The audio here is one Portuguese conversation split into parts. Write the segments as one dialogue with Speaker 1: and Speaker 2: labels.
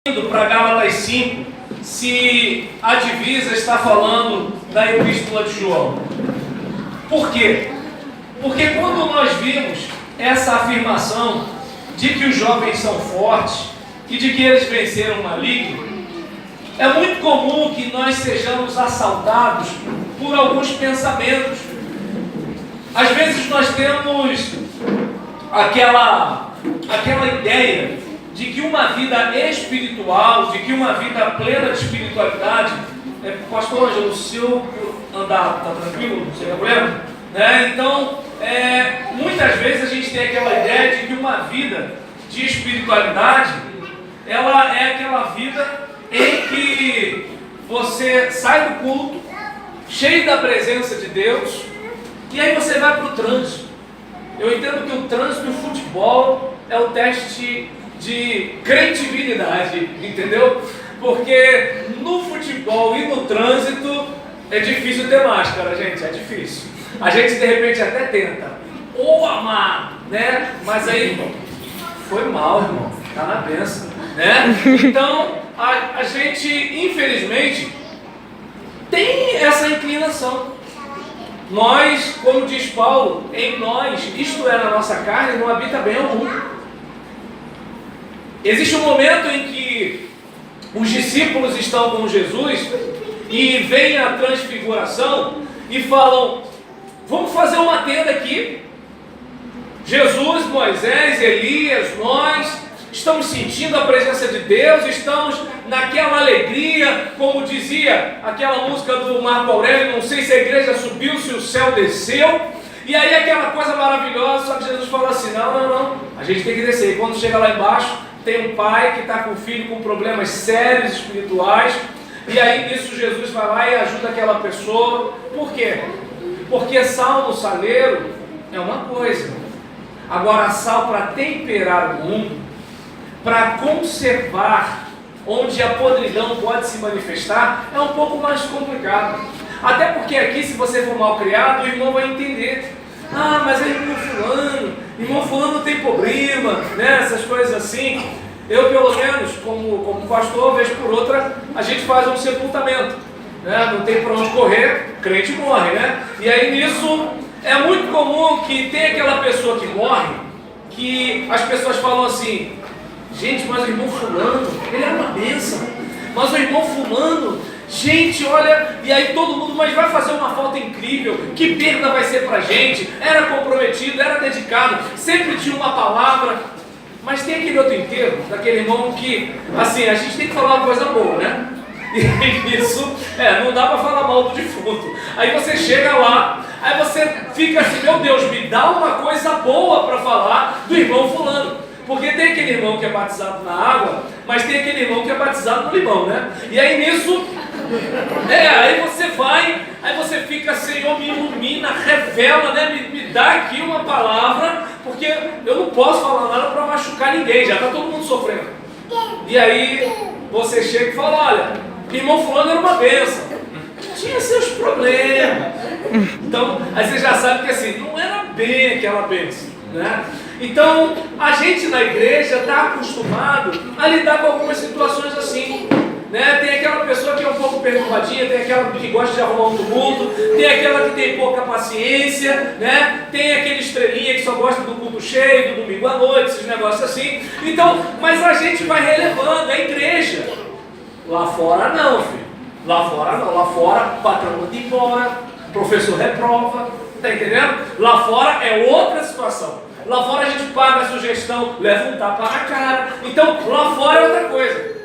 Speaker 1: Indo para Gálatas 5, se a divisa está falando da Epístola de João. Por quê? Porque quando nós vimos essa afirmação de que os jovens são fortes e de que eles venceram o maligno, é muito comum que nós sejamos assaltados por alguns pensamentos. Às vezes nós temos aquela ideia de que uma vida espiritual, de que uma vida plena de espiritualidade, pastor Ângelo, se eu andar, está tranquilo? Não tem problema? Então, muitas vezes a gente tem aquela ideia de que uma vida de espiritualidade, ela é aquela vida em que você sai do culto, cheio da presença de Deus, e aí você vai para o trânsito. Eu entendo que o trânsito e o futebol é o teste de credibilidade, entendeu? Porque no futebol e no trânsito é difícil ter máscara, gente, é difícil. A gente de repente até tenta, ou amar, né? Mas aí, foi mal, irmão, tá na bênção, né? Então, a gente, infelizmente, tem essa inclinação. Nós, como diz Paulo, em nós, isto é, na nossa carne, não habita bem algum. Existe um momento em que os discípulos estão com Jesus e vem a transfiguração e falam: vamos fazer uma tenda aqui. Jesus, Moisés, Elias, nós estamos sentindo a presença de Deus, estamos naquela alegria, como dizia aquela música do Marco Aurélio, não sei se a igreja subiu, se o céu desceu, e aí aquela coisa maravilhosa, só que Jesus falou assim: não, a gente tem que descer. E quando chega lá embaixo, tem um pai que está com o filho com problemas sérios espirituais, e aí nisso Jesus vai lá e ajuda aquela pessoa. Por quê? Porque sal no saleiro é uma coisa, agora sal para temperar o mundo, para conservar onde a podridão pode se manifestar, é um pouco mais complicado. Até porque aqui, se você for mal criado, o irmão vai entender: ah, mas é irmão fulano tem problema, né? Essas coisas assim. Eu, pelo menos, como pastor, vez por outra, a gente faz um sepultamento, né? Não tem para onde correr, crente morre, né? E aí nisso, é muito comum que tem aquela pessoa que morre, que as pessoas falam assim: gente, mas o irmão fulano, ele era uma bênção, mas o irmão fulano, gente, olha, e aí todo mundo, mas vai fazer uma falta incrível, que perda vai ser pra gente, era comprometido, era dedicado, sempre tinha uma palavra. Mas tem aquele outro enterro, daquele irmão que, assim, a gente tem que falar uma coisa boa, né? E isso, não dá pra falar mal do defunto. Aí você chega lá, aí você fica assim: meu Deus, me dá uma coisa boa pra falar do irmão fulano. Porque tem aquele irmão que é batizado na água, mas tem aquele irmão que é batizado no limão, né? E aí nisso, aí você vai, aí você fica: Senhor, me ilumina, revela, né? Me dá aqui uma palavra, porque eu não posso falar nada para machucar ninguém, já está todo mundo sofrendo. E aí você chega e fala: olha, irmão fulano era uma bênção, tinha seus problemas. Então, aí você já sabe que assim, não era bem aquela bênção, né? Então, a gente na igreja está acostumado a lidar com algumas situações assim, né? Tem aquela pessoa que é um pouco perturbadinha, tem aquela que gosta de arrumar um tumulto, tem aquela que tem pouca paciência, né? Tem aquele estrelinha que só gosta do culto cheio, do domingo à noite, esses negócios assim. Então, mas a gente vai relevando, é igreja. Lá fora não, filho. Lá fora não. Lá fora, o patrão manda embora, o professor reprova, tá entendendo? Lá fora é outra situação. Lá fora a gente paga a sugestão, leva um tapa na cara. Então, lá fora é outra coisa.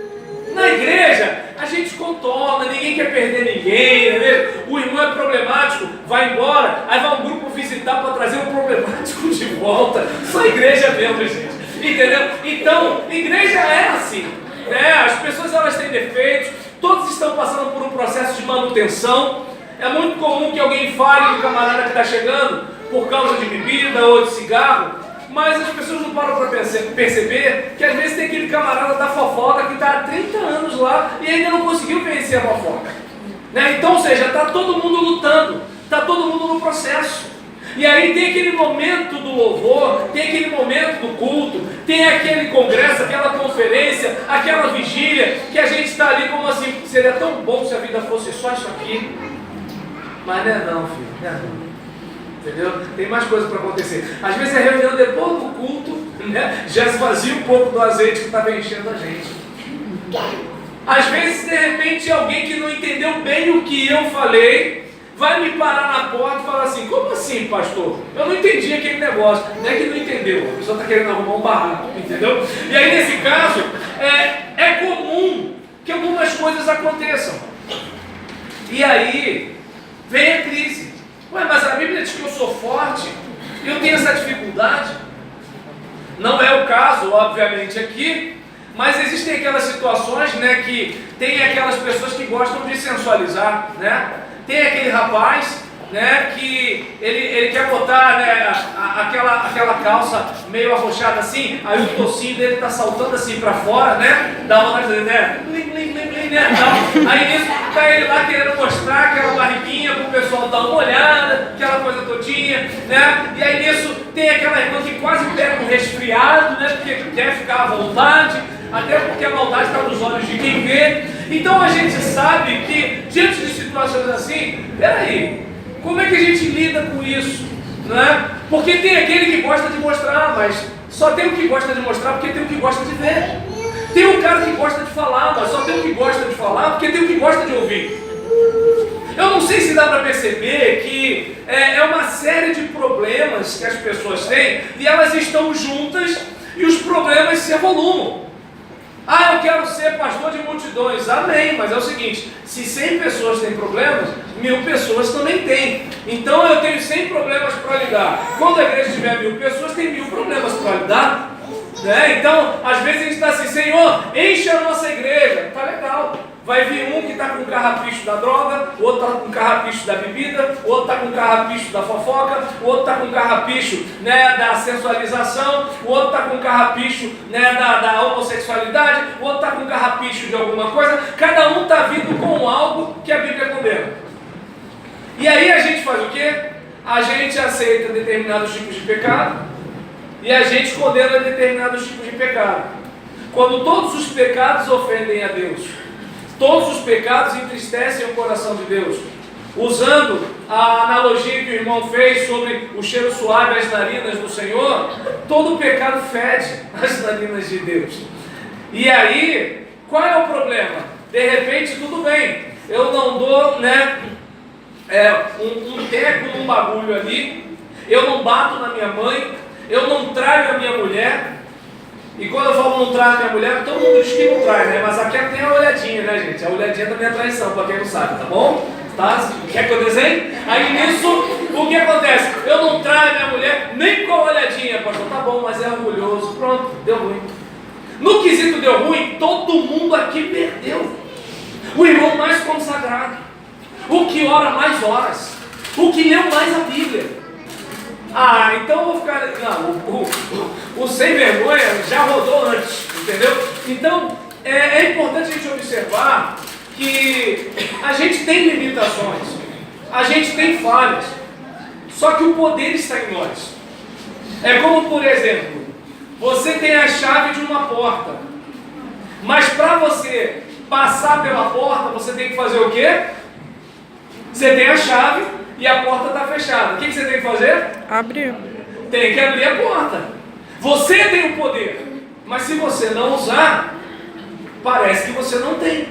Speaker 1: Na igreja, a gente contorna, ninguém quer perder ninguém, né? O irmão é problemático, vai embora, aí vai um grupo visitar para trazer o problemático de volta. Só igreja mesmo, gente. Entendeu? Então, igreja é assim, né? As pessoas, elas têm defeitos, todos estão passando por um processo de manutenção. É muito comum que alguém fale do camarada que está chegando por causa de bebida ou de cigarro, mas as pessoas não param para perceber que às vezes tem aquele camarada da fofoca que está há 30 anos lá e ainda não conseguiu vencer a fofoca, né? Então, ou seja, está todo mundo lutando, está todo mundo no processo. E aí tem aquele momento do louvor, tem aquele momento do culto, tem aquele congresso, aquela conferência, aquela vigília, que a gente está ali como assim, seria tão bom se a vida fosse só isso aqui. Mas não é não, filho, não é não. Entendeu? Tem mais coisas para acontecer. Às vezes a reunião depois do culto, né, já esvazia um pouco do azeite que estava enchendo a gente. Às vezes, de repente, alguém que não entendeu bem o que eu falei, vai me parar na porta e falar assim: como assim, pastor? Eu não entendi aquele negócio. Não é que não entendeu, a pessoa está querendo arrumar um barraco, entendeu? E aí, nesse caso, é comum que algumas coisas aconteçam. E aí, vem a crise. Ué, mas a Bíblia diz que eu sou forte, eu tenho essa dificuldade. Não é o caso, obviamente, aqui, mas existem aquelas situações, né, que tem aquelas pessoas que gostam de sensualizar, né? Tem aquele rapaz, né, que ele quer botar, né, aquela calça meio arrochada assim, aí o tocinho dele tá saltando assim para fora, né? Dá uma vontade de dizer, né? Blim, blim, blim, blim, né? Então, aí nisso tá ele lá querendo mostrar aquela barriguinha para o pessoal dar uma olhada, aquela coisa todinha, né? E aí nisso tem aquela irmã que quase pega um resfriado, né? Porque quer ficar à vontade, até porque a maldade está nos olhos de quem vê. Então a gente sabe que diante de situações assim, peraí, como é que a gente lida com isso? Não é? Porque tem aquele que gosta de mostrar, mas só tem o que gosta de mostrar porque tem o que gosta de ver. Tem o cara que gosta de falar, mas só tem o que gosta de falar porque tem o que gosta de ouvir. Eu não sei se dá para perceber que é uma série de problemas que as pessoas têm e elas estão juntas e os problemas se evolumam. Ah, eu quero ser pastor de multidões. Amém, mas é o seguinte, se 100 pessoas têm problemas, 1000 pessoas também têm. Então eu tenho 100 problemas para lidar. Quando a igreja tiver 1000 pessoas, tem 1000 problemas para lidar. Né? Então, às vezes a gente está assim: Senhor, enche a nossa igreja. Tá legal. Vai vir um que está com o carrapicho da droga, o outro está com o carrapicho da bebida, o outro está com o carrapicho da fofoca, o outro está com o carrapicho, né, da sensualização, o outro está com o carrapicho, né, da homossexualidade, o outro está com o carrapicho de alguma coisa. Cada um está vindo com algo que a Bíblia condena. E aí a gente faz o quê? A gente aceita determinados tipos de pecado e a gente condena determinados tipos de pecado. Quando todos os pecados ofendem a Deus, todos os pecados entristecem o coração de Deus. Usando a analogia que o irmão fez sobre o cheiro suave às narinas do Senhor, todo pecado fede às narinas de Deus. E aí, qual é o problema? De repente, tudo bem, eu não dou, né, um teco num bagulho ali, eu não bato na minha mãe, eu não traio a minha mulher. E quando eu falo não trai minha mulher, todo mundo diz que não trai, né? Mas aqui tem a olhadinha, né, gente? A olhadinha também é traição, para quem não sabe, tá bom? Tá? Quer que eu desenhe? Aí nisso, o que acontece? Eu não traio minha mulher nem com a olhadinha, pastor. Tá bom, mas é orgulhoso. Pronto, deu ruim. No quesito deu ruim, todo mundo aqui perdeu. O irmão mais consagrado, o que ora mais horas, o que leu mais a Bíblia. Ah, então eu vou ficar... Não, o sem vergonha já rodou antes, entendeu? Então, é importante a gente observar que a gente tem limitações, a gente tem falhas, só que o poder está em nós. É como, por exemplo, você tem a chave de uma porta, mas para você passar pela porta, você tem que fazer o quê? Você tem a chave e a porta está fechada. O que você tem que fazer?
Speaker 2: Abrir.
Speaker 1: Tem que abrir a porta. Você tem o poder, mas se você não usar, parece que você não tem.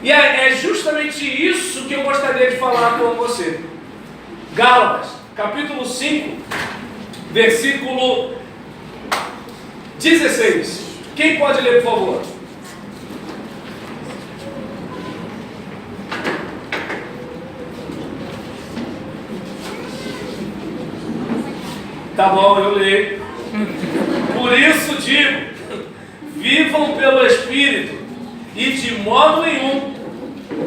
Speaker 1: E é justamente isso que eu gostaria de falar com você. Gálatas, capítulo 5, versículo 16. Quem pode ler, por favor? Tá bom, eu leio. Por isso digo, vivam pelo Espírito e de modo nenhum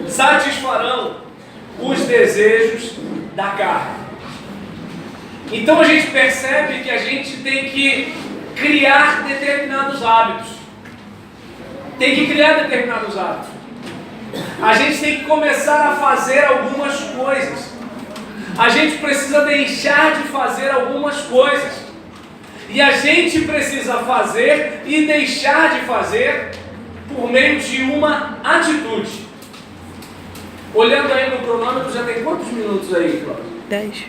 Speaker 1: satisfarão os desejos da carne. Então a gente percebe que a gente tem que criar determinados hábitos. Tem que criar determinados hábitos. A gente tem que começar a fazer algumas coisas. a gente precisa deixar de fazer algumas coisas. E a gente precisa fazer e deixar de fazer por meio de uma atitude. Olhando aí no cronômetro, já tem quantos minutos aí, Cláudio?
Speaker 2: 10.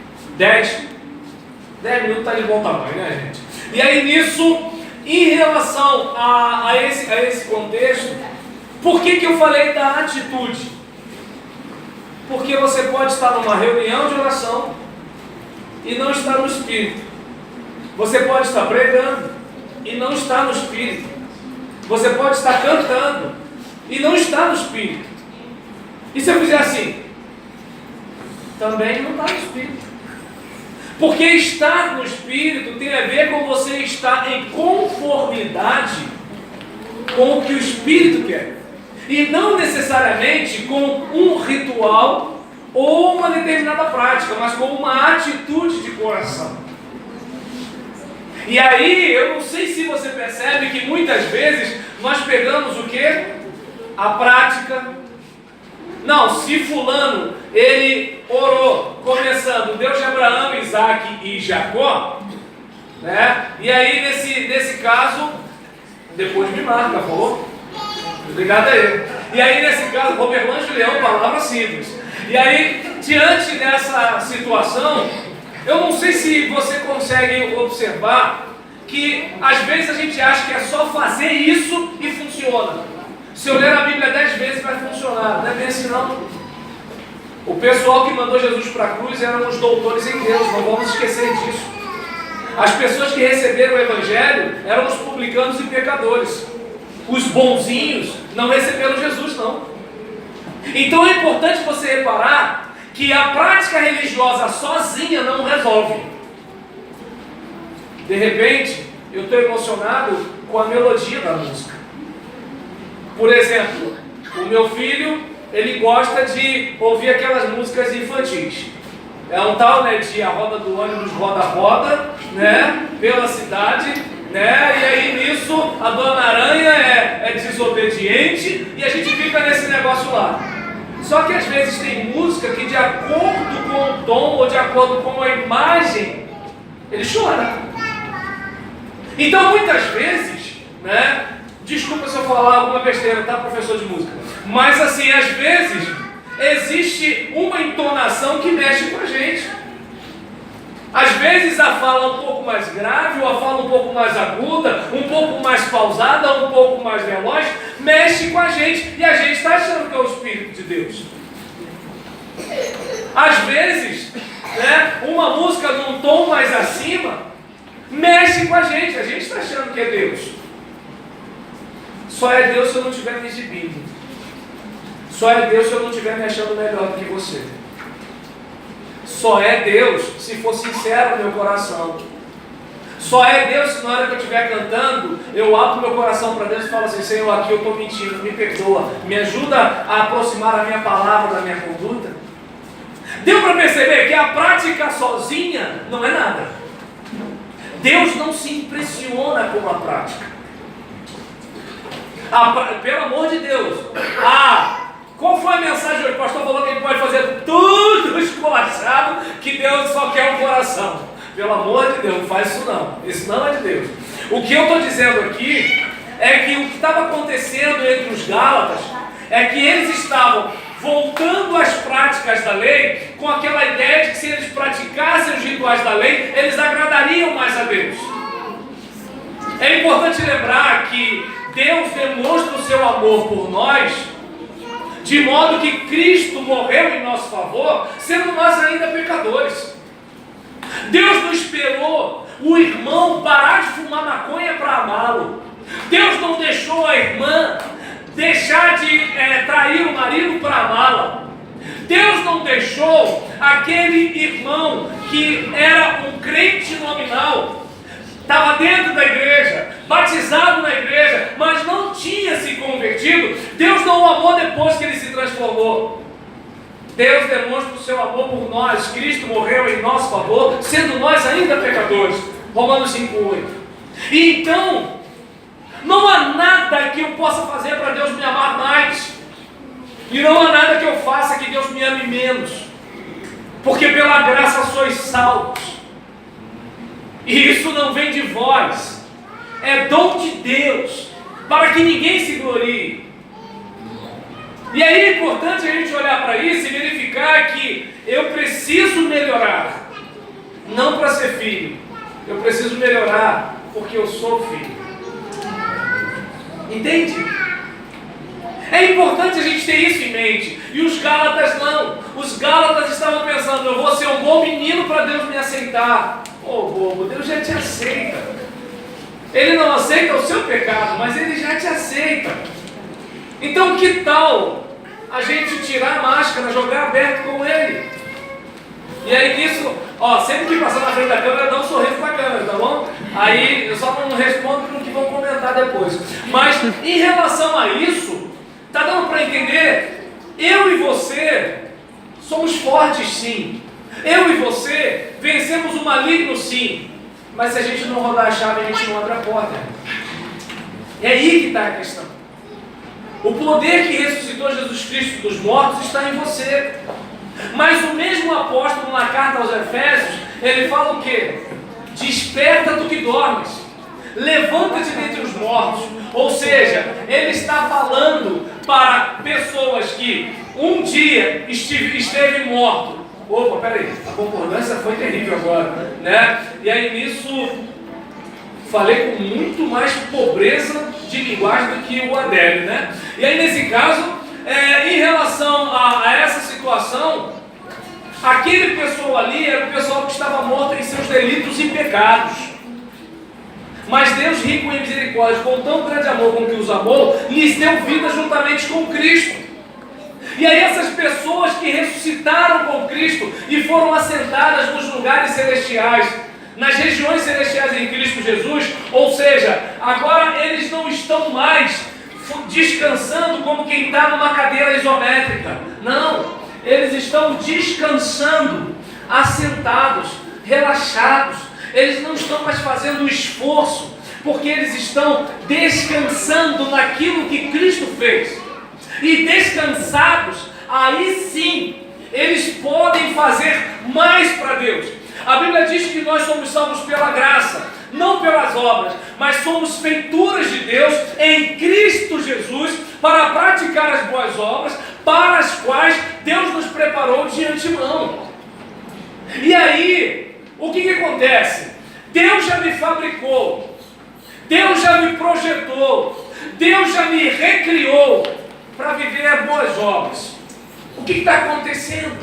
Speaker 1: 10 minutos tá de bom tamanho, né, gente? E aí nisso, em relação a esse contexto, por que eu falei da atitude? Porque você pode estar numa reunião de oração e não estar no Espírito. Você pode estar pregando e não estar no Espírito. Você pode estar cantando e não estar no Espírito. E se eu fizer assim? Também não está no Espírito. Porque estar no Espírito tem a ver com você estar em conformidade com o que o Espírito quer. E não necessariamente com um ritual ou uma determinada prática, mas com uma atitude de coração. E aí, eu não sei se você percebe que muitas vezes nós pegamos o quê? A prática. Não, se fulano, ele orou, começando, Deus de Abraão, Isaac e Jacó, né? E aí, nesse caso, depois me marca, por favor. Obrigado a ele. E aí, nesse caso, Roberlange Leão, palavra simples. E aí, diante dessa situação, eu não sei se você consegue observar que às vezes a gente acha que é só fazer isso e funciona. Se eu ler a Bíblia 10 vezes vai funcionar, não é bem assim não. O pessoal que mandou Jesus para a cruz eram os doutores em Deus, não vamos esquecer disso. As pessoas que receberam o Evangelho eram os publicanos e pecadores. Os bonzinhos não receberam Jesus não. Então é importante você reparar que a prática religiosa sozinha não resolve. De repente, eu estou emocionado com a melodia da música. Por exemplo, o meu filho, ele gosta de ouvir aquelas músicas infantis. É um tal, né, de a roda do ônibus roda, né, pela cidade, né, e aí nisso a Dona Aranha é desobediente e a gente fica nesse negócio lá. Só que às vezes tem música que de acordo com o tom ou de acordo com a imagem, ele chora. Então muitas vezes, né, desculpa se eu falar alguma besteira, tá, professor de música? Mas assim, às vezes, existe uma entonação que mexe com a gente. Às vezes a fala um pouco mais grave, ou a fala um pouco mais aguda, um pouco mais pausada, um pouco mais veloz, mexe com a gente, e a gente está achando que é o Espírito de Deus. Às vezes, né, uma música num tom mais acima, mexe com a gente está achando que é Deus. Só é Deus se eu não estiver me exibindo. Só é Deus se eu não estiver me achando melhor do que você. Só é Deus se for sincero no meu coração. Só é Deus se na hora que eu estiver cantando, eu abro meu coração para Deus e falo assim: Senhor, aqui eu estou mentindo, me perdoa, me ajuda a aproximar a minha palavra da minha conduta. Deu para perceber que a prática sozinha não é nada. Deus não se impressiona com a prática. Pelo amor de Deus. Qual foi a mensagem hoje? O pastor falou que ele pode fazer tudo esculachado, que Deus só quer um coração. Pelo amor de Deus, não faz isso não. Isso não é de Deus. O que eu estou dizendo aqui é que o que estava acontecendo entre os Gálatas é que eles estavam voltando às práticas da lei com aquela ideia de que se eles praticassem os rituais da lei, eles agradariam mais a Deus. É importante lembrar que Deus demonstra o seu amor por nós, de modo que Cristo morreu em nosso favor, sendo nós ainda pecadores. Deus não esperou o irmão parar de fumar maconha para amá-lo. Deus não deixou a irmã deixar de trair o marido para amá-la. Deus não deixou aquele irmão que era um crente nominal, estava dentro da igreja, batizado na igreja, mas não tinha se convertido. Deus não o amou depois que ele se transformou. Deus demonstra o seu amor por nós. Cristo morreu em nosso favor, sendo nós ainda pecadores. Romanos 5:8. E então, não há nada que eu possa fazer para Deus me amar mais. E não há nada que eu faça que Deus me ame menos. Porque pela graça sois salvos. E isso não vem de vós, é dom de Deus, para que ninguém se glorie. E aí é importante a gente olhar para isso e verificar que eu preciso melhorar, não para ser filho, eu preciso melhorar porque eu sou filho. Entende? É importante a gente ter isso em mente. E os Gálatas não. Os Gálatas estavam pensando: eu vou ser um bom menino para Deus me aceitar. Ô bobo, Deus já te aceita. Ele não aceita o seu pecado, mas Ele já te aceita. Então que tal a gente tirar a máscara, jogar aberto com Ele? E aí nisso, sempre que passar na frente da câmera, dá um sorriso pra câmera, tá bom? Aí eu só não respondo no que vão comentar depois. Mas em relação a isso, tá dando para entender? Eu e você somos fortes, sim. Eu e você vencemos o maligno, sim. Mas se a gente não rodar a chave, a gente não abre a porta. É aí que está a questão. O poder que ressuscitou Jesus Cristo dos mortos está em você. Mas o mesmo apóstolo na carta aos Efésios, ele fala o quê? Desperta do que dormes, levanta-te dentre os mortos. Ou seja, ele está falando para pessoas que um dia esteve morto. Opa, peraí, a concordância foi terrível agora, né? E aí nisso, falei com muito mais pobreza de linguagem do que o Adélio, né? E aí nesse caso, em relação a essa situação, aquele pessoal ali era o pessoal que estava morto em seus delitos e pecados. Mas Deus, rico em misericórdia, com tão grande amor com que os amou, lhes deu vida juntamente com Cristo. E aí essas pessoas que ressuscitaram com Cristo e foram assentadas nos lugares celestiais, nas regiões celestiais em Cristo Jesus, ou seja, agora eles não estão mais descansando como quem está numa cadeira isométrica. Não, eles estão descansando, assentados, relaxados. Eles não estão mais fazendo esforço, porque eles estão descansando naquilo que Cristo fez. E descansados, aí sim, eles podem fazer mais para Deus. A Bíblia diz que nós somos salvos pela graça, não pelas obras, mas somos feituras de Deus em Cristo Jesus para praticar as boas obras, para as quais Deus nos preparou de antemão. E aí, o que acontece? Deus já me fabricou, Deus já me projetou, Deus já me recriou para viver boas obras. O que está acontecendo?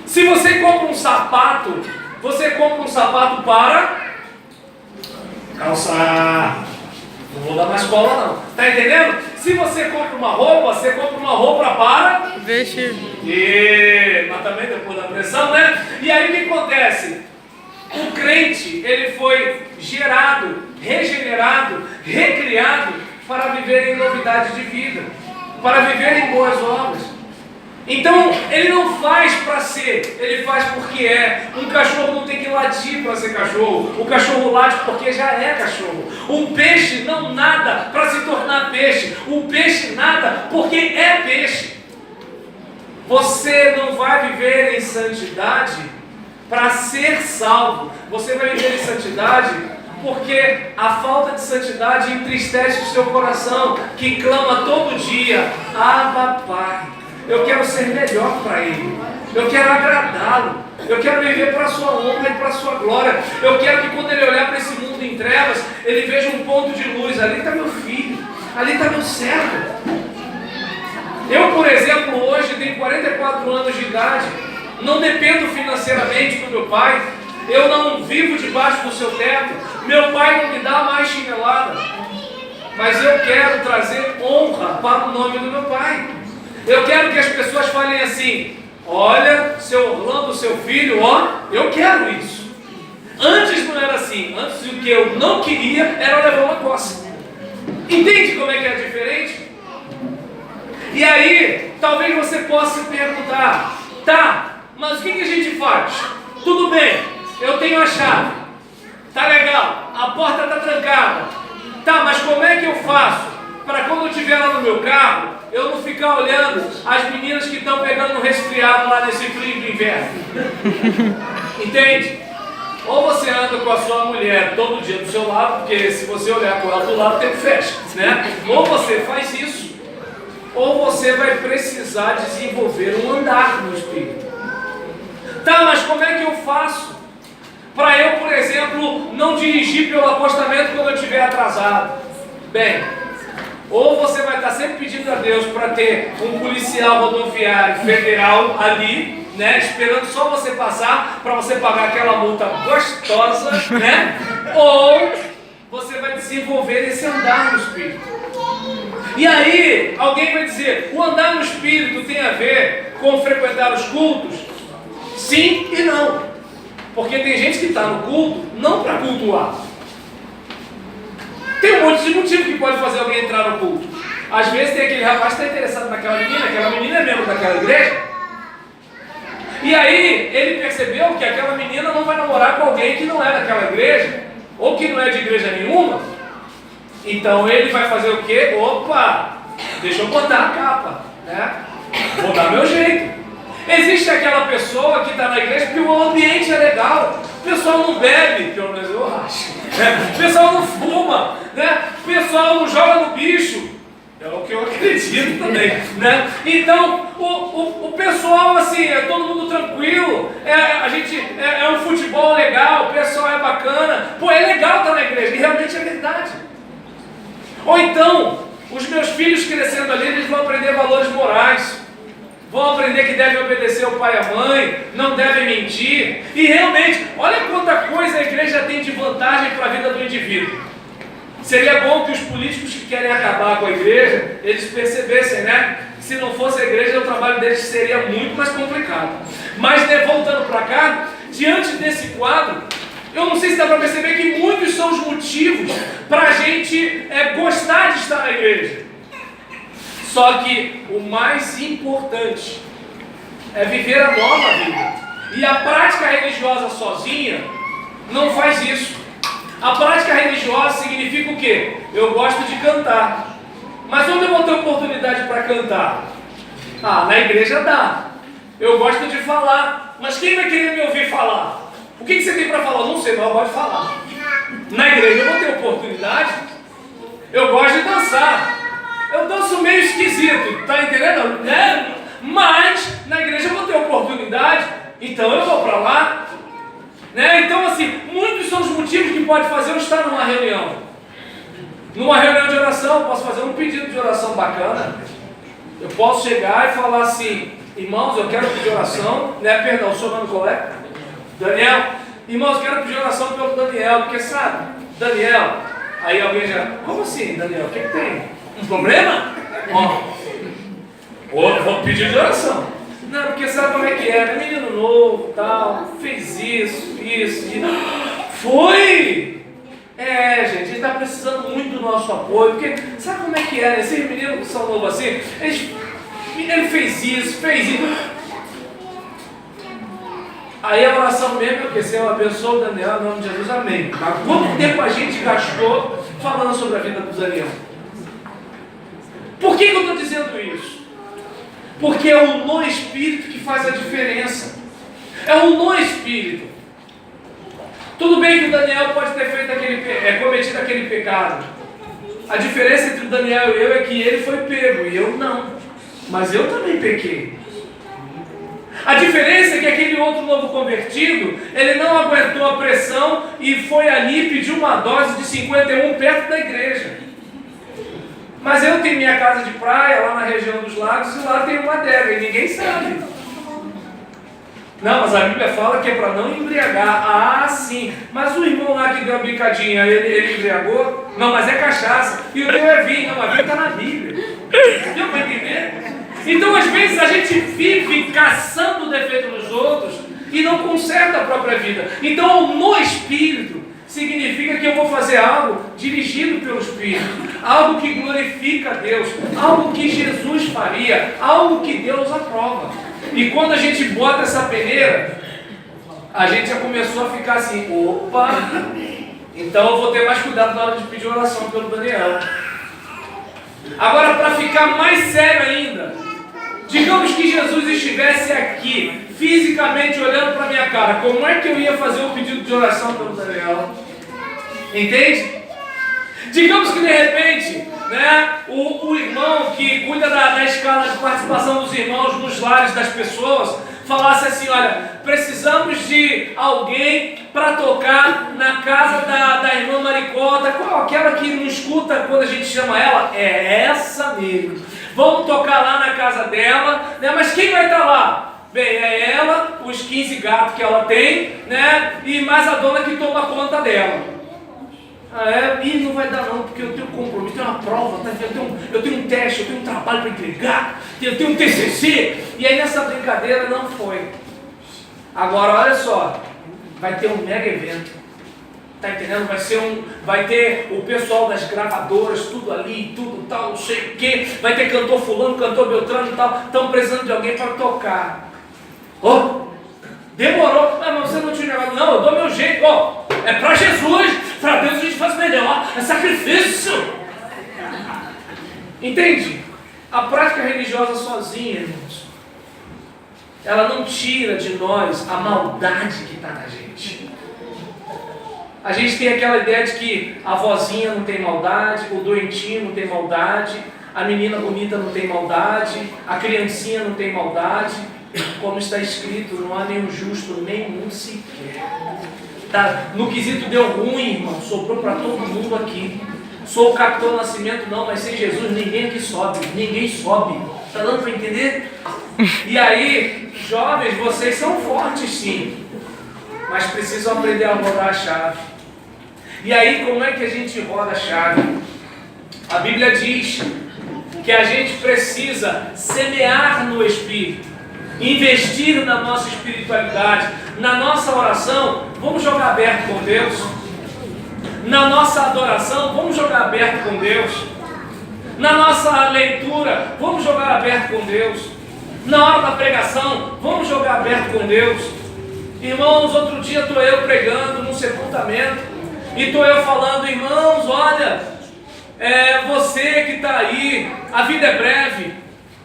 Speaker 1: Se você compra um sapato, você compra um sapato para calçar. Não vou dar mais cola não. Está entendendo? Se você compra uma roupa, você compra uma roupa para
Speaker 2: vestir.
Speaker 1: Mas também depois da pressão, né? E aí o que acontece? O crente, ele foi gerado, regenerado, recriado para viver em novidade de vida, para viver em boas obras. Então, ele não faz para ser, ele faz porque é. Um cachorro não tem que latir para ser cachorro, o cachorro late porque já é cachorro. Um peixe não nada para se tornar peixe, um peixe nada porque é peixe. Você não vai viver em santidade para ser salvo, você vai viver em santidade porque a falta de santidade entristece o seu coração, que clama todo dia: Abba, Pai, eu quero ser melhor para Ele, eu quero agradá-lo, eu quero viver para a sua honra e para a sua glória. Eu quero que quando Ele olhar para esse mundo em trevas, Ele veja um ponto de luz. Ali está meu filho, ali está meu servo. Eu, por exemplo, hoje tenho 44 anos de idade, não dependo financeiramente do meu pai, eu não vivo debaixo do seu teto, meu pai não me dá mais chinelada, mas eu quero trazer honra para o nome do meu pai. Eu quero que as pessoas falem assim: olha, seu Orlando, seu filho, eu quero isso. Antes não era assim, antes o que eu não queria era levar uma coça. Entende como é que é diferente? E aí, talvez você possa se perguntar: tá, mas o que a gente faz? Tudo bem, eu tenho a chave, tá legal, a porta está trancada, tá, mas como é que eu faço para quando quando eu estiver lá no meu carro, eu não ficar olhando as meninas que estão pegando no resfriado lá nesse frio do inverno. Entende? Ou você anda com a sua mulher todo dia do seu lado, porque se você olhar com ela do lado, o tempo fecha, né? Ou você faz isso, ou você vai precisar desenvolver um andar no Espírito. Tá, mas como é que eu faço para eu, por exemplo, não dirigir pelo acostamento quando eu estiver atrasado? Bem, ou você vai estar sempre pedindo a Deus para ter um policial rodoviário federal ali, né, esperando só você passar para você pagar aquela multa gostosa, né? Ou você vai desenvolver esse andar no Espírito. E aí, alguém vai dizer, o andar no Espírito tem a ver com frequentar os cultos? Sim e não. Porque tem gente que está no culto não para cultuar. Tem um monte de motivo que pode fazer alguém entrar no culto. Às vezes tem aquele rapaz que está interessado naquela menina, aquela menina é membro daquela igreja. E aí ele percebeu que aquela menina não vai namorar com alguém que não é daquela igreja, ou que não é de igreja nenhuma. Então ele vai fazer o quê? Opa, deixa eu botar a capa, né? Vou dar meu jeito. Existe aquela pessoa que está na igreja porque o ambiente é legal. O pessoal não bebe, pelo menos eu acho. Né? O pessoal não fuma, né? O pessoal não joga no bicho. É o que eu acredito também, né? Então, o pessoal, assim, é todo mundo tranquilo, é um futebol legal, o pessoal é bacana. Pô, é legal estar na igreja, e realmente é verdade. Ou então, os meus filhos crescendo ali, eles vão aprender valores morais. Vão aprender que devem obedecer ao pai e à mãe, não devem mentir. E realmente, olha quanta coisa a igreja tem de vantagem para a vida do indivíduo. Seria bom que os políticos que querem acabar com a igreja, eles percebessem, né? Que se não fosse a igreja, o trabalho deles seria muito mais complicado. Mas, né, voltando para cá, diante desse quadro, eu não sei se dá para perceber que muitos são os motivos para a gente gostar de estar na igreja. Só que o mais importante é viver a nova vida. E a prática religiosa sozinha não faz isso. A prática religiosa significa o quê? Eu gosto de cantar. Mas onde eu vou ter oportunidade para cantar? Ah, na igreja dá. Eu gosto de falar. Mas quem vai querer me ouvir falar? O que você tem para falar? Eu não sei, mas eu gosto de falar. Na igreja eu vou ter oportunidade. Eu gosto de dançar. Eu danço meio esquisito, tá entendendo? Né? Mas na igreja eu vou ter oportunidade, então eu vou para lá. Né? Então, assim, muitos são os motivos que pode fazer eu estar numa reunião. Numa reunião de oração, eu posso fazer um pedido de oração bacana. Eu posso chegar e falar assim, irmãos, eu quero pedir oração, né? Perdão, o seu nome qual é? Daniel. Irmãos, eu quero pedir oração pelo Daniel, porque sabe, Daniel, aí alguém já, como assim, Daniel, o que tem? Um problema? Vou pedir de oração. Não, porque sabe como é que é, né? Menino novo, tal, fez isso. Foi! Gente, a gente está precisando muito do nosso apoio, porque sabe como é que é, né? Esses meninos que são novos assim, ele fez isso. Aí a oração mesmo é o que? Senhor, abençoa o Daniel, em nome de Jesus, amém. Mas quanto tempo a gente gastou falando sobre a vida do Daniel? Por que eu estou dizendo isso? Porque é o no Espírito que faz a diferença. É o no Espírito. Tudo bem que o Daniel pode ter feito cometido aquele pecado. A diferença entre o Daniel e eu é que ele foi pego e eu não. Mas eu também pequei. A diferença é que aquele outro novo convertido, ele não aguentou a pressão e foi ali e pediu uma dose de 51 perto da igreja. Mas eu tenho minha casa de praia lá na região dos lagos e lá tem uma adega e ninguém sabe. Não, mas a Bíblia fala que é para não embriagar. Ah, sim. Mas o irmão lá que deu uma bicadinha, ele embriagou? Não, mas é cachaça. E o teu é vinho. Não, a Bíblia está na Bíblia. Deu para entender? Então, às vezes, a gente vive caçando o defeito dos outros e não conserta a própria vida. Então, no Espírito, significa que eu vou fazer algo dirigido pelo Espírito, algo que glorifica a Deus, algo que Jesus faria, algo que Deus aprova. E quando a gente bota essa peneira, a gente já começou a ficar assim, opa, então eu vou ter mais cuidado na hora de pedir oração pelo Daniel. Agora, para ficar mais sério ainda, digamos que Jesus estivesse aqui, fisicamente olhando para minha cara, como é que eu ia fazer um pedido de oração pelo Daniel? Entende? Digamos que de repente, né, o irmão que cuida da escala de participação dos irmãos nos lares das pessoas, falasse assim: olha, precisamos de alguém para tocar na casa da irmã Maricota. Qual? Aquela que não escuta quando a gente chama ela? É essa mesmo. Vamos tocar lá na casa dela, né? Mas quem vai estar lá? Bem, é ela, os 15 gatos que ela tem, né? E mais a dona que toma conta dela. Ih, não vai dar não, porque eu tenho um compromisso, eu tenho uma prova, tá? eu tenho um teste, eu tenho um trabalho para entregar, eu tenho um TCC. E aí nessa brincadeira não foi. Agora olha só, vai ter um mega evento, tá entendendo? Vai ter o pessoal das gravadoras, tudo ali, tudo tal, não sei o que. Vai ter cantor fulano, cantor beltrano e tal, estão precisando de alguém para tocar. Demorou, mas você não tinha negado. Não, eu dou meu jeito, é para Jesus, para Deus a gente faz melhor, é sacrifício. Entende? A prática religiosa sozinha, irmãos, ela não tira de nós a maldade que está na gente. A gente tem aquela ideia de que a vozinha não tem maldade, o doentinho não tem maldade, a menina bonita não tem maldade, a criancinha não tem maldade. Como está escrito, não há nenhum justo, nenhum sequer. Tá? No quesito deu ruim, irmão, sobrou para todo mundo aqui. Sou o Capitão Nascimento, não, mas sem Jesus ninguém aqui sobe, ninguém sobe. Está dando para entender? E aí, jovens, vocês são fortes sim, mas precisam aprender a rodar a chave. E aí, como é que a gente roda a chave? A Bíblia diz que a gente precisa semear no Espírito, investir na nossa espiritualidade, na nossa oração. Vamos jogar aberto com Deus. Na nossa adoração, vamos jogar aberto com Deus. Na nossa leitura, vamos jogar aberto com Deus. Na hora da pregação, vamos jogar aberto com Deus. Irmãos, outro dia estou eu pregando num sepultamento e estou eu falando: irmãos, olha, você que está aí, a vida é breve,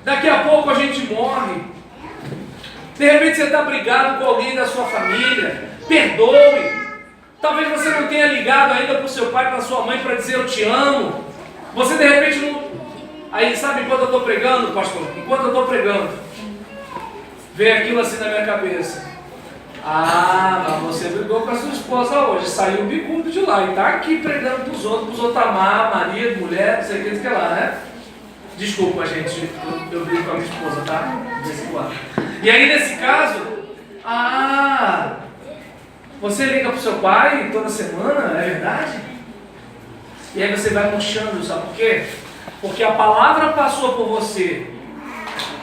Speaker 1: daqui a pouco a gente morre. De repente você está brigado com alguém da sua família, perdoe. Talvez você não tenha ligado ainda para o seu pai, para a sua mãe, para dizer eu te amo. Você de repente não... Aí sabe, enquanto eu estou pregando, pastor, enquanto eu estou pregando, veio aquilo assim na minha cabeça: mas você brigou com a sua esposa hoje, saiu o bicudo de lá e está aqui pregando para os outros amar, marido, mulher, não sei o que lá, né? Desculpa, gente, eu brigo com a minha esposa, tá? E aí nesse caso, você liga para o seu pai toda semana, é verdade? E aí você vai murchando, sabe por quê? Porque a palavra passou por você,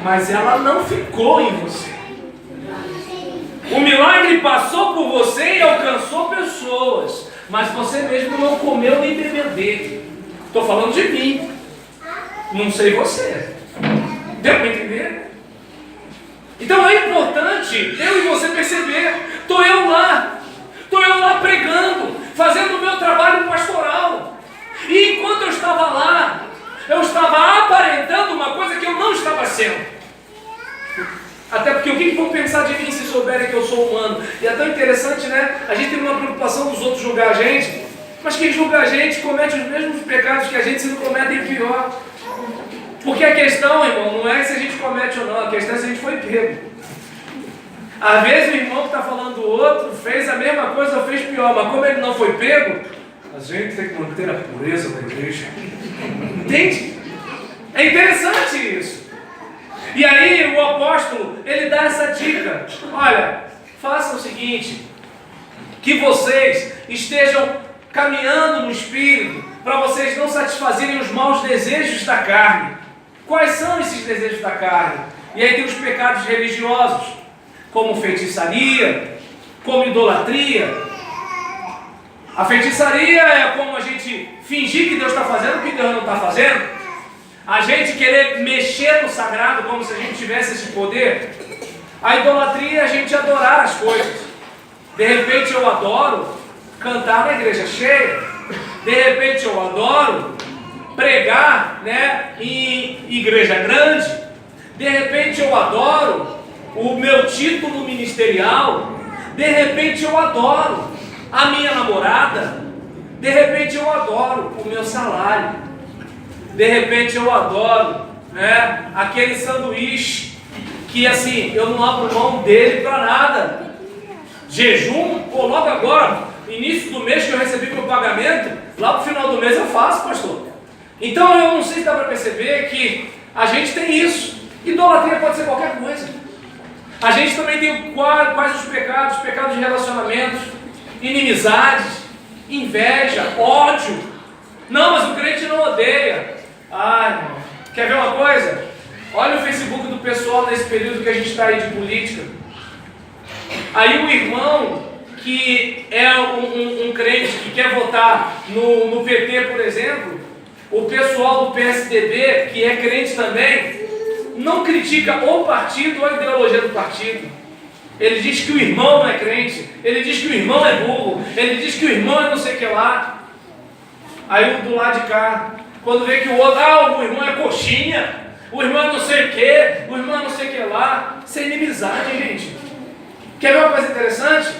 Speaker 1: mas ela não ficou em você. O milagre passou por você e alcançou pessoas, mas você mesmo não comeu nem bebeu dele. Estou falando de mim, não sei você. Deu para entender? Então é importante eu e você perceber: estou eu lá pregando, fazendo o meu trabalho pastoral, e enquanto eu estava lá, eu estava aparentando uma coisa que eu não estava sendo. Até porque o que vão pensar de mim se souberem que eu sou humano? E é tão interessante, né? A gente tem uma preocupação dos outros julgar a gente, mas quem julga a gente comete os mesmos pecados que a gente, se não cometem pior. Porque a questão, irmão, não é se a gente comete ou não, a questão é se a gente foi pego. Às vezes o irmão que está falando do outro fez a mesma coisa ou fez pior, mas como ele não foi pego, a gente tem que manter a pureza da igreja. Entende? É interessante isso. E aí o apóstolo, ele dá essa dica: olha, façam o seguinte, que vocês estejam caminhando no Espírito, para vocês não satisfazerem os maus desejos da carne. Quais são esses desejos da carne? E aí tem os pecados religiosos, como feitiçaria, como idolatria. A feitiçaria é como a gente fingir que Deus está fazendo o que Deus não está fazendo. A gente querer mexer no sagrado como se a gente tivesse esse poder. A idolatria é a gente adorar as coisas. De repente eu adoro cantar na igreja cheia. De repente eu adoro pregar, né, em igreja grande. De repente eu adoro o meu título ministerial. De repente eu adoro a minha namorada. De repente eu adoro o meu salário. De repente eu adoro, né, aquele sanduíche que assim, eu não abro mão dele para nada. Jejum, pô, logo agora, início do mês que eu recebi meu pagamento, lá pro final do mês eu faço, pastor. Então eu não sei se dá para perceber que a gente tem isso. Idolatria pode ser qualquer coisa. A gente também tem quais os pecados? Pecados de relacionamentos, inimizades, inveja, ódio. Não, mas o crente não odeia. Ai, irmão, quer ver uma coisa? Olha o Facebook do pessoal nesse período que a gente está aí de política. Aí o irmão que é um crente que quer votar no PT, por exemplo, o pessoal do PSDB, que é crente também, não critica o partido ou a ideologia do partido. Ele diz que o irmão não é crente, ele diz que o irmão é burro, ele diz que o irmão é não sei o que lá. Aí o do lado de cá, quando vê que o outro, o irmão é coxinha, o irmão é não sei o que, o irmão é não sei o que lá. Isso é inimizade, gente. Quer ver uma coisa interessante?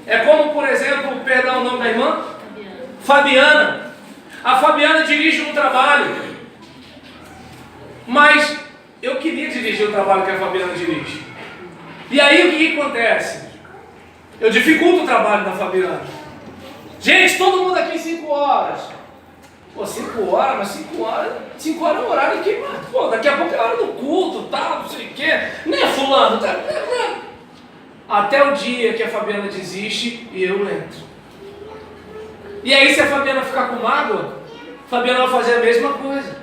Speaker 1: É como, por exemplo, perdão, o nome da irmã? Fabiana. A Fabiana dirige um trabalho, mas eu queria dirigir o trabalho que a Fabiana dirige. E aí o que acontece? Eu dificulto o trabalho da Fabiana. Gente, todo mundo aqui 5 horas. Pô, 5 horas, mas 5 horas é um horário que, pô, daqui a pouco é a hora do culto, tal, não sei o quê. Né, fulano? Tá, até o dia que a Fabiana desiste e eu entro. E aí, se a Fabiana ficar com mágoa, a Fabiana vai fazer a mesma coisa.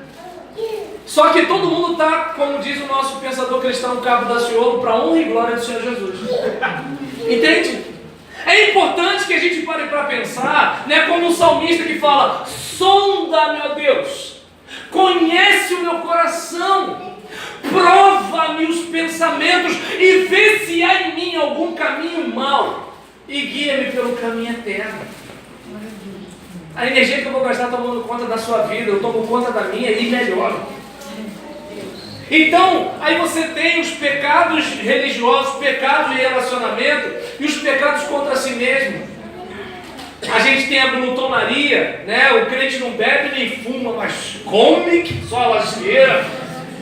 Speaker 1: Só que todo mundo está, como diz o nosso pensador cristão, cabo da Ciolo, para a honra e glória do Senhor Jesus. Entende? É importante que a gente pare para pensar, né, como um salmista que fala: sonda, meu Deus, conhece o meu coração, prova-me os pensamentos e vê se há em mim algum caminho mau e guia-me pelo caminho eterno. A energia que eu vou gastar tomando conta da sua vida, eu tomo conta da minha e melhoro. Então, aí você tem os pecados religiosos, pecados de relacionamento e os pecados contra si mesmo. A gente tem a glutonaria, né? O crente não bebe nem fuma, mas come que só a lasqueira.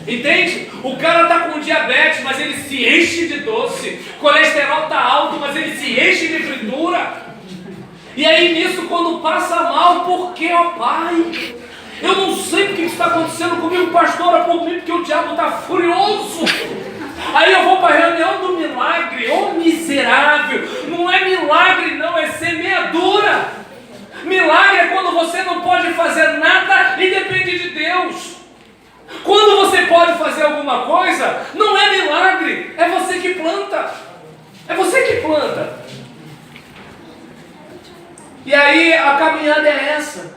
Speaker 1: Entende? O cara está com diabetes, mas ele se enche de doce. O colesterol está alto, mas ele se enche de fritura. E aí nisso, quando passa mal, por quê, ó Pai? Eu não sei porque está acontecendo comigo, pastor, ora por mim, porque o diabo está furioso. Aí eu vou para a reunião do milagre, ô miserável. Não é milagre não, é semeadura. Milagre é quando você não pode fazer nada e depende de Deus. Quando você pode fazer alguma coisa, não é milagre, é você que planta. É você que planta. E aí a caminhada é essa.